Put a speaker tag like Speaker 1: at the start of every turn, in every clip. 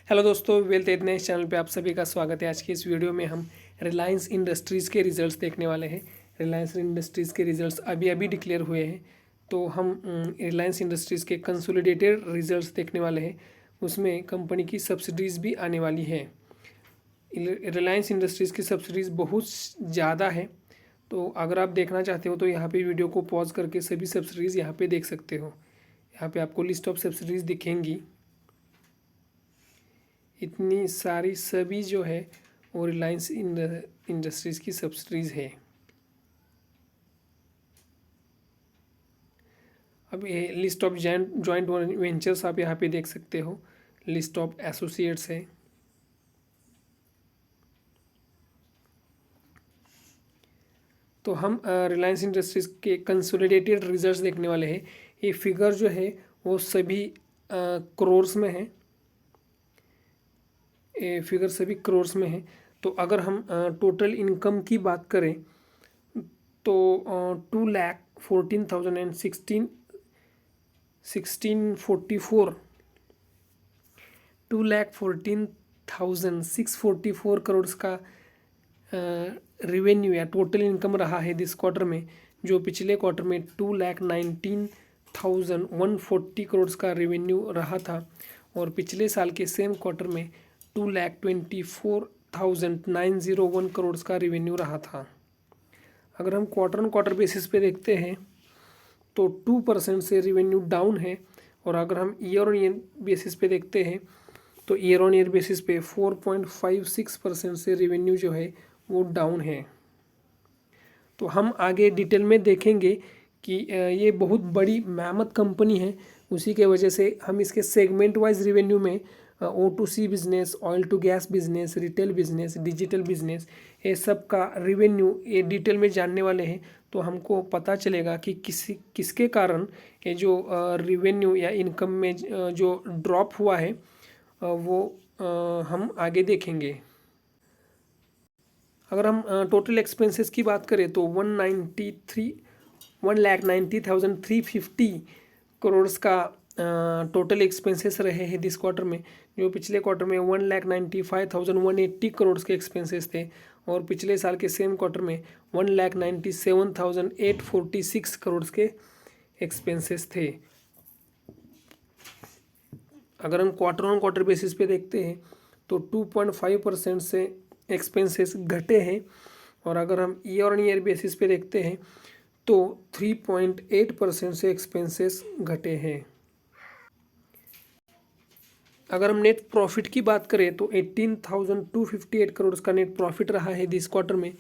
Speaker 1: Hello दोस्तों, wealth एडनेस channel पे आप सभी का स्वागत है। आज की इस वीडियो में हम रिलायंस इंडस्ट्रीज़ के रिजल्ट्स देखने वाले हैं। रिलायंस इंडस्ट्रीज़ के रिजल्ट्स अभी अभी डिक्लेयर हुए हैं, तो हम रिलायंस इंडस्ट्रीज़ के कंसोलिडेटेड रिजल्ट्स देखने वाले हैं। उसमें कंपनी की सब्सिडीज़ भी आने वाली है। रिलायंस इंडस्ट्रीज़ की सब्सिडीज़ बहुत ज़्यादा है, तो अगर आप देखना चाहते हो तो यहाँ पर वीडियो को पॉज करके सभी सब्सिडीज़ यहाँ पर देख सकते हो। यहाँ पर आपको लिस्ट ऑफ सब्सिडीज़ दिखेंगी। इतनी सारी सभी जो है वो रिलायंस इंडस्ट्रीज़ की सब्सिडीज़ है। अब ये लिस्ट ऑफ जॉइंट वेंचर्स आप यहाँ पे देख सकते हो। लिस्ट ऑफ एसोसिएट्स है। तो हम रिलायंस इंडस्ट्रीज़ के कंसोलिडेटेड रिजल्ट्स देखने वाले हैं। ये फिगर जो है वो सभी करोर्स में है। ये फिगर सभी करोर्स में है। तो अगर हम टोटल इनकम की बात करें तो 2,14,016 2,14,644 करोड़ का रिवेन्यू या टोटल इनकम रहा है दिस क्वार्टर में, जो पिछले क्वार्टर में 2,19,140 करोड़ का रिवेन्यू रहा था और पिछले साल के सेम क्वार्टर में 2,24,901 करोड़ का रिवेन्यू रहा था। अगर हम क्वार्टर ऑन क्वार्टर बेसिस पे देखते हैं तो 2% से रिवेन्यू डाउन है, और अगर हम ईयर ऑन ईयर बेसिस पे देखते हैं तो ईयर ऑन ईयर बेसिस पे 4.56% से रिवेन्यू जो है वो डाउन है। तो हम आगे डिटेल में देखेंगे कि ये बहुत बड़ी मेहनत कंपनी है, उसी के वजह से हम इसके सेगमेंट वाइज रिवेन्यू में O2C business, oil to gas business, retail business, digital business, ये सब का रिवेन्यू ये डिटेल में जानने वाले हैं। तो हमको पता चलेगा कि किसके कारण ये जो रिवेन्यू या इनकम में जो ड्रॉप हुआ है वो हम आगे देखेंगे। अगर हम टोटल एक्सपेंसेस की बात करें तो 1,90,350 करोड़ का टोटल एक्सपेंसेस रहे हैं दिस क्वार्टर में, जो पिछले क्वार्टर में 1,95,180 करोड़ के एक्सपेंसेस थे और पिछले साल के सेम क्वार्टर में 1,97,846 करोड़ के एक्सपेंसेस थे। अगर हम क्वार्टर ऑन क्वार्टर बेसिस पे देखते हैं तो 2.5% से एक्सपेंसेस घटे हैं, और अगर हम ईयर ऑन ईयर बेसिस पे देखते हैं तो 3.8% से एक्सपेंसेस घटे हैं। अगर हम नेट प्रॉफिट की बात करें तो 18,258 करोड़ का नेट प्रॉफिट रहा है दिस क्वार्टर में,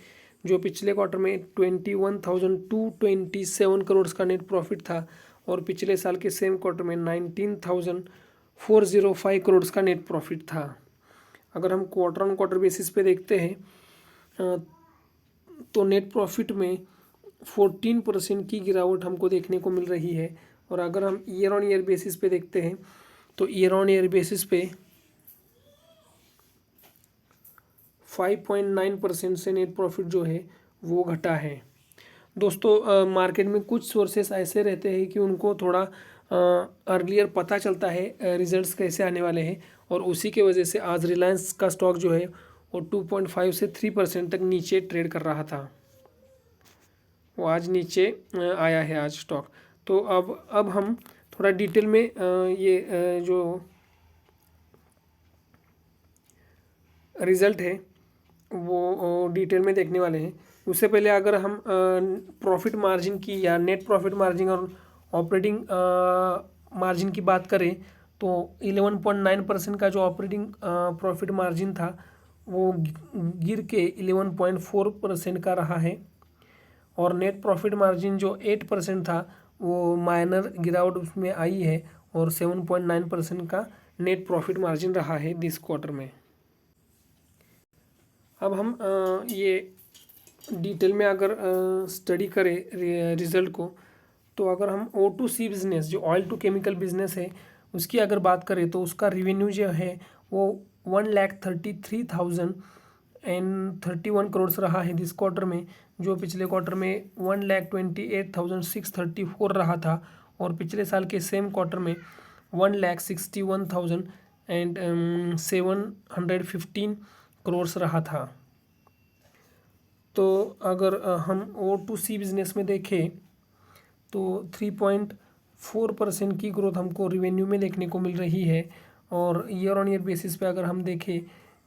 Speaker 1: जो पिछले क्वार्टर में 21,227 करोड़ का नेट प्रॉफिट था और पिछले साल के सेम क्वार्टर में 19,405 करोड़ का नेट प्रॉफिट था। अगर हम क्वार्टर ऑन क्वार्टर बेसिस पे देखते हैं तो नेट प्रॉफिट में 14% की गिरावट हमको देखने को मिल रही है, और अगर हम ईयर ऑन ईयर बेसिस पे देखते हैं तो ईयर ऑन ईयर बेसिस पे 5.9% से नेट प्रॉफिट जो है वो घटा है। दोस्तों, मार्केट में कुछ सोर्सेस ऐसे रहते हैं कि उनको थोड़ा अर्लियर पता चलता है रिजल्ट्स कैसे आने वाले हैं, और उसी के वजह से आज रिलायंस का स्टॉक जो है वो 2.5 से 3% तक नीचे ट्रेड कर रहा था। वो आज नीचे आया है आज स्टॉक। तो अब हम थोड़ा डिटेल में ये जो रिज़ल्ट है वो डिटेल में देखने वाले हैं। उससे पहले अगर हम प्रॉफिट मार्जिन की या नेट प्रॉफिट मार्जिन और ऑपरेटिंग मार्जिन की बात करें तो 11.9% का जो ऑपरेटिंग प्रॉफिट मार्जिन था वो गिर के 11.4% का रहा है, और नेट प्रॉफिट मार्जिन जो 8% था वो माइनर गिरावट उसमें आई है और 7.9% का नेट प्रॉफिट मार्जिन रहा है दिस क्वार्टर में। अब हम ये डिटेल में अगर स्टडी करें रिज़ल्ट को, तो अगर हम O2C बिज़नेस जो ऑयल टू केमिकल बिज़नेस है उसकी अगर बात करें तो उसका रिवेन्यू जो है वो 1,33,031 करोड़ रहा है दिस क्वार्टर में, जो पिछले क्वार्टर में 1,28,634 रहा था और पिछले साल के सेम क्वार्टर में 1,61,000 एंड 715 करोड़ रहा था। तो अगर हम O2C बिजनेस में देखें तो 3.4% की ग्रोथ हमको रिवेन्यू में देखने को मिल रही है, और ईयर ऑन ईयर बेसिस पे अगर हम देखें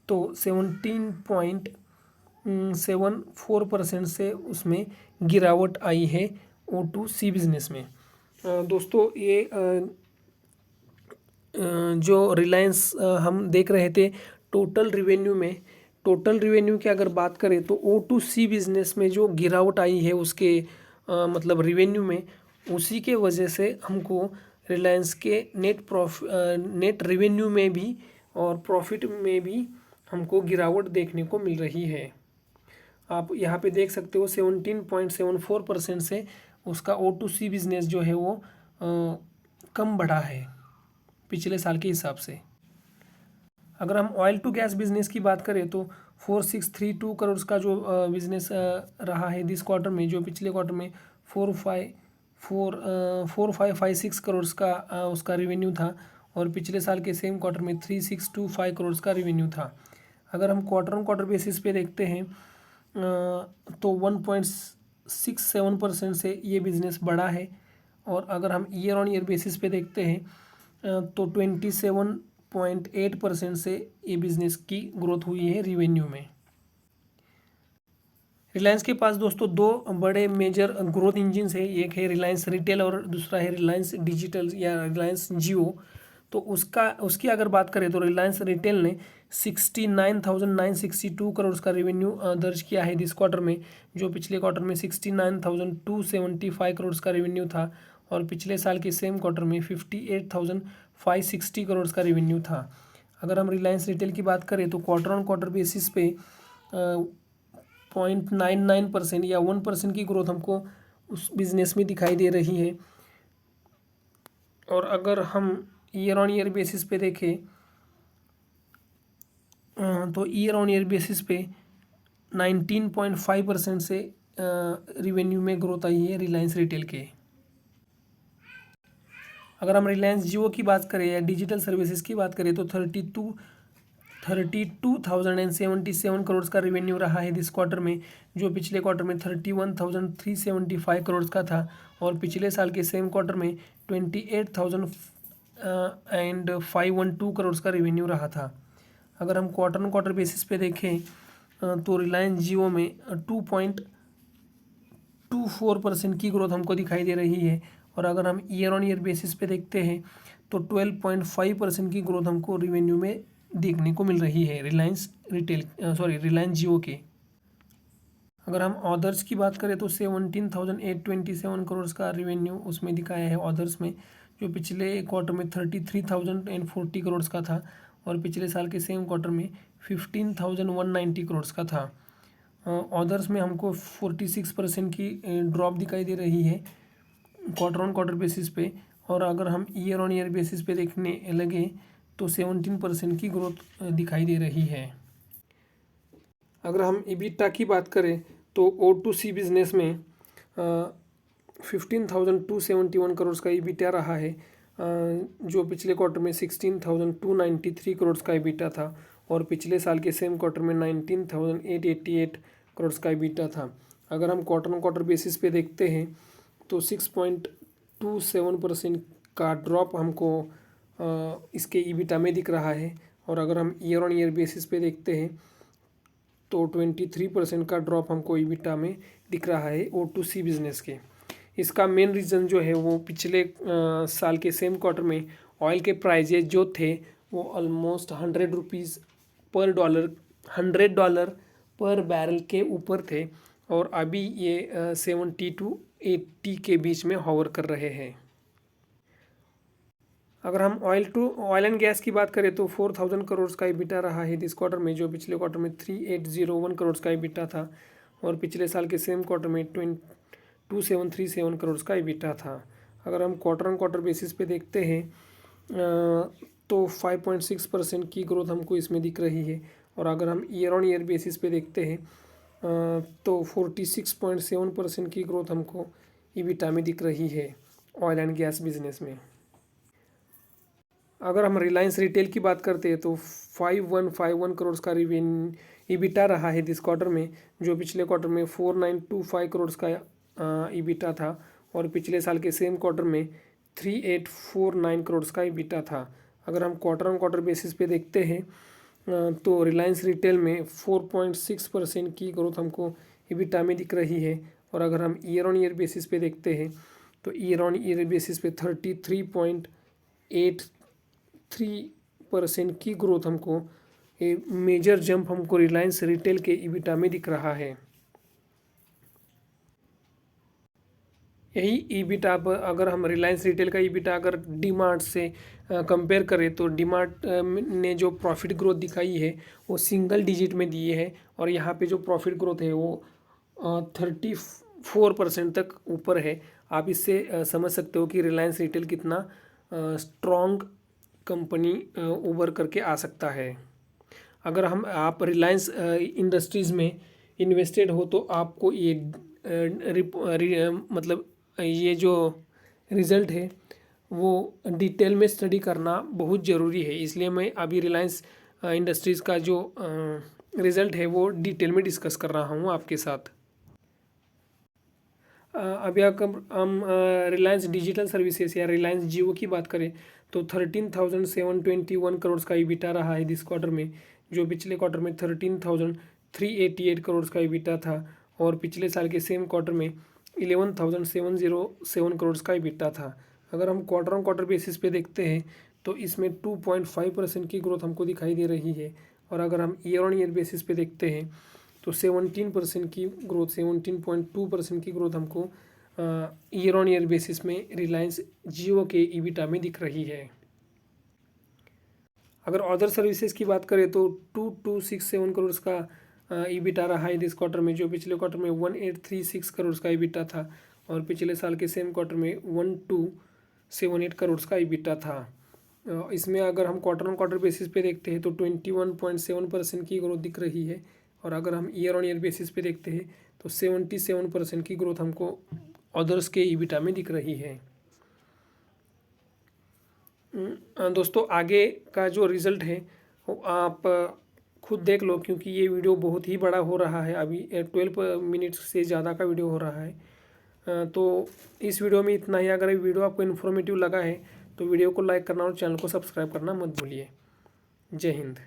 Speaker 1: तो 17.74% से उसमें गिरावट आई है O2C बिजनेस में। दोस्तों ये जो रिलायंस हम देख रहे थे टोटल रिवेन्यू की अगर बात करें तो O2C बिजनेस में जो गिरावट आई है उसके मतलब रिवेन्यू में, उसी के वजह से हमको रिलायंस के नेट रिवेन्यू में भी और प्रॉफिट में भी हमको गिरावट देखने को मिल रही है। आप यहाँ पे देख सकते हो 17.74% से उसका O2C बिजनेस जो है वो कम बढ़ा है पिछले साल के हिसाब से। अगर हम ऑयल टू गैस बिजनेस की बात करें तो 4632 करोड़ का जो बिजनेस रहा है दिस क्वार्टर में, जो पिछले क्वार्टर में 4556 करोड़ का उसका रिवेन्यू था, और पिछले साल के सेम क्वार्टर में 3625 करोड़ का रिवेन्यू था। अगर हम क्वार्टर ऑन क्वार्टर बेसिस पे देखते हैं तो 1.67% से ये बिज़नेस बढ़ा है, और अगर हम ईयर ऑन ईयर बेसिस पे देखते हैं तो 27.8% से ये बिज़नेस की ग्रोथ हुई है रिवेन्यू में। रिलायंस के पास दोस्तों दो बड़े मेजर ग्रोथ इंजिन्स है, एक है रिलायंस रिटेल और दूसरा है रिलायंस डिजिटल या रिलायंस जियो। तो उसकी अगर बात करें तो रिलायंस रिटेल ने 69,962 करोड़ का रेवेन्यू दर्ज किया है दिस क्वार्टर में, जो पिछले क्वार्टर में 69,275 करोड़ का रेवेन्यू था, और पिछले साल के सेम क्वार्टर में 58,560 करोड़ का रेवेन्यू था। अगर हम रिलायंस रिटेल की बात करें तो क्वार्टर ऑन क्वार्टर बेसिस पे 0.99% या 1% की ग्रोथ हमको उस बिज़नेस में दिखाई दे रही है। और अगर हम ईयर ऑन ईयर बेसिस पे देखें तो ईयर ऑन ईयर बेसिस पे 19.5% से रिवेन्यू में ग्रोथ आई है रिलायंस रिटेल के। अगर हम रिलायंस जियो की बात करें या डिजिटल सर्विसेज की बात करें तो 32,077 करोड़ का रिवेन्यू रहा है दिस क्वार्टर में, जो पिछले क्वार्टर में 31,375 करोड़ का था, और पिछले साल के सेम क्वार्टर में 28,512 करोड़ का रिवेन्यू रहा था। अगर हम क्वार्टर ऑन क्वार्टर बेसिस पे देखें तो रिलायंस जियो में 2.24% की ग्रोथ हमको दिखाई दे रही है, और अगर हम ईयर ऑन ईयर बेसिस पे देखते हैं तो 12.5% की ग्रोथ हमको रिवेन्यू में देखने को मिल रही है रिलायंस जियो के। अगर हम ऑदर्स की बात करें तो 17,827 करोड़ का रिवेन्यू उसमें दिखाया है ऑदर्स में, जो पिछले क्वार्टर में 33,040 करोड़ का था, और पिछले साल के सेम क्वार्टर में 15,190 करोड़ का था। ऑदर्स में हमको 46% की ड्रॉप दिखाई दे रही है क्वार्टर ऑन क्वार्टर बेसिस पे, और अगर हम ईयर ऑन ईयर बेसिस पे देखने लगे तो 17% की ग्रोथ दिखाई दे रही है। अगर हम EBITDA की बात करें तो O2C बिजनेस में 15,271 करोड़ का EBITDA रहा है, जो पिछले क्वार्टर में 16,293 करोड़ का EBITDA था, और पिछले साल के सेम क्वार्टर में 19,888 करोड़ का EBITDA था। अगर हम क्वार्टर ऑन क्वार्टर बेसिस पे देखते हैं तो 6.27% का ड्रॉप हमको इसके EBITDA में दिख रहा है, और अगर हम ईयर ऑन ईयर बेसिस पे देखते हैं तो 23% का ड्रॉप हमको EBITDA में दिख रहा है O2C बिजनेस के। इसका मेन रीज़न जो है वो पिछले साल के सेम क्वार्टर में ऑयल के प्राइजेज जो थे वो ऑलमोस्ट $100 पर बैरल के ऊपर थे, और अभी ये 70 to 80 के बीच में हॉवर कर रहे हैं। अगर हम ऑयल एंड गैस की बात करें तो 4,000 करोड़ का EBITDA रहा है दिस क्वार्टर में, जो पिछले क्वार्टर में 3,801 करोड़ का EBITDA था, और पिछले साल के सेम क्वार्टर में 2,737 करोड़ का EBITDA था। अगर हम क्वार्टर ऑन क्वार्टर बेसिस पे देखते हैं तो 5.6% की ग्रोथ हमको इसमें दिख रही है, और अगर हम ईयर ऑन ईयर बेसिस पे देखते हैं तो 46.7% की ग्रोथ हमको EBITDA में दिख रही है ऑयल एंड गैस बिजनेस में। अगर हम रिलायंस रिटेल की बात करते हैं तो 5151 करोड़ का ईबिटा रहा है दिस क्वार्टर में, जो पिछले क्वार्टर में 4925 करोड़ का ईबिटा था और पिछले साल के सेम क्वार्टर में 3849 करोड़ का ईबिटा था। अगर हम क्वार्टर ऑन क्वार्टर बेसिस पे देखते हैं तो रिलायंस रिटेल में 4.6% की ग्रोथ हमको ईबिटा में दिख रही है, और अगर हम ईयर ऑन ईयर बेसिस पे देखते हैं तो ईयर ऑन ईयर बेसिस पे 33.83% की ग्रोथ हमको, ये मेजर जंप हमको रिलायंस रिटेल के ईबिटा में दिख रहा है। यही ईबिटा पर अगर हम रिलायंस रिटेल का ईबिटा अगर डीमार्ट से कंपेयर करें तो डीमार्ट ने जो प्रॉफिट ग्रोथ दिखाई है वो सिंगल डिजिट में दी है, और यहाँ पे जो प्रॉफिट ग्रोथ है वो 34% तक ऊपर है। आप इससे समझ सकते हो कि रिलायंस रिटेल कितना स्ट्रॉन्ग कंपनी उभर करके आ सकता है। अगर आप रिलायंस इंडस्ट्रीज़ में इन्वेस्टेड हो तो आपको ये मतलब ये जो रिज़ल्ट है वो डिटेल में स्टडी करना बहुत ज़रूरी है, इसलिए मैं अभी रिलायंस इंडस्ट्रीज़ का जो रिज़ल्ट है वो डिटेल में डिस्कस कर रहा हूँ आपके साथ। अभी अगर हम रिलायंस डिजिटल सर्विसेज या रिलायंस जियो की बात करें तो 13,721 करोड़ का ईबिटा रहा है दिस क्वार्टर में, जो पिछले क्वार्टर में 13,388 करोड़ का ईबिटा था और पिछले साल के सेम क्वार्टर में 11,707 करोड़ का ईबिटा था। अगर हम क्वार्टर ऑन क्वार्टर बेसिस पे देखते हैं तो इसमें 2.5% की ग्रोथ हमको दिखाई दे रही है, और अगर हम ईयर ऑन ईयर बेसिस पे देखते हैं तो 17% की ग्रोथ, 17.2% की ग्रोथ हमको ईयर ऑन ईयर बेसिस में रिलायंस जियो के ईबिटा में दिख रही है। अगर अदर सर्विसेज की बात करें तो 2267 करोड़ का ईबिटा रहा है दिस क्वार्टर में, जो पिछले क्वार्टर में 1836 करोड़ का ईबिटा था और पिछले साल के सेम क्वार्टर में 1278 करोड़ का ईबिटा था। इसमें अगर हम क्वार्टर ऑन क्वार्टर बेसिस पे देखते हैं तो 21.7% की ग्रोथ दिख रही है, और अगर हम ईयर ऑन ईयर बेसिस पे देखते हैं तो 77% की ग्रोथ हमको अदर्स के ईबिटा में दिख रही है। दोस्तों आगे का जो रिज़ल्ट है वो आप खुद देख लो, क्योंकि ये वीडियो बहुत ही बड़ा हो रहा है, अभी 12 मिनट से ज़्यादा का वीडियो हो रहा है। तो इस वीडियो में इतना ही। अगर ये वीडियो आपको इन्फॉर्मेटिव लगा है तो वीडियो को लाइक करना और चैनल को सब्सक्राइब करना मत भूलिए। जय हिंद।